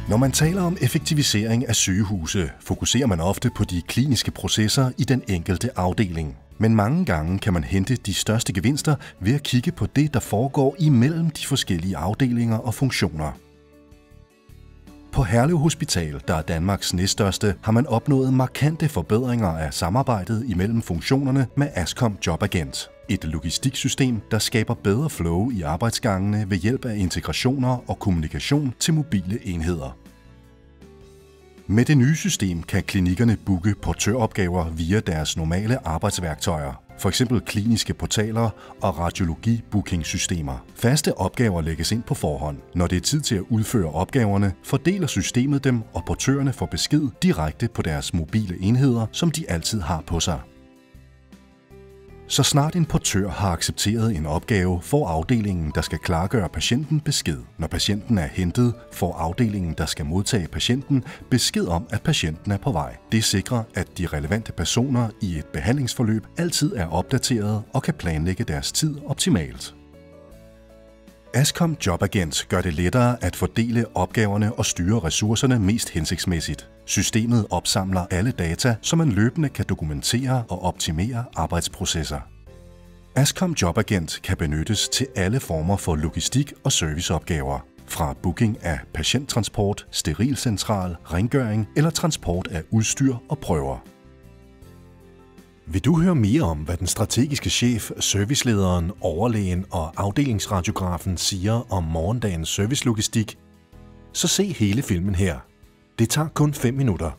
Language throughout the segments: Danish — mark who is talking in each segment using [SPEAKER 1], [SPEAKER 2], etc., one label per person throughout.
[SPEAKER 1] Når man taler om effektivisering af sygehuse, fokuserer man ofte på de kliniske processer i den enkelte afdeling. Men mange gange kan man hente de største gevinster ved at kigge på det, der foregår imellem de forskellige afdelinger og funktioner. På Herlev Hospital, der er Danmarks næststørste, har man opnået markante forbedringer af samarbejdet imellem funktionerne med Ascom Jobagent. Et logistiksystem, der skaber bedre flow i arbejdsgangene ved hjælp af integrationer og kommunikation til mobile enheder. Med det nye system kan klinikkerne booke portøropgaver via deres normale arbejdsværktøjer, f.eks. kliniske portaler og radiologi-bookingsystemer. Faste opgaver lægges ind på forhånd. Når det er tid til at udføre opgaverne, fordeler systemet dem, og portørerne får besked direkte på deres mobile enheder, som de altid har på sig. Så snart en portør har accepteret en opgave, får afdelingen, der skal klargøre patienten, besked. Når patienten er hentet, får afdelingen, der skal modtage patienten, besked om, at patienten er på vej. Det sikrer, at de relevante personer i et behandlingsforløb altid er opdateret og kan planlægge deres tid optimalt. Ascom Jobagent gør det lettere at fordele opgaverne og styre ressourcerne mest hensigtsmæssigt. Systemet opsamler alle data, så man løbende kan dokumentere og optimere arbejdsprocesser. Ascom Jobagent kan benyttes til alle former for logistik og serviceopgaver. Fra booking af patienttransport, sterilcentral, rengøring eller transport af udstyr og prøver. Vil du høre mere om, hvad den strategiske chef, servicelederen, overlægen og afdelingsradiografen siger om morgendagens servicelogistik? Så se hele filmen her. Det tager kun 5 minutter.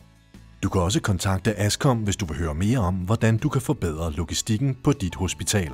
[SPEAKER 1] Du kan også kontakte Ascom, hvis du vil høre mere om, hvordan du kan forbedre logistikken på dit hospital.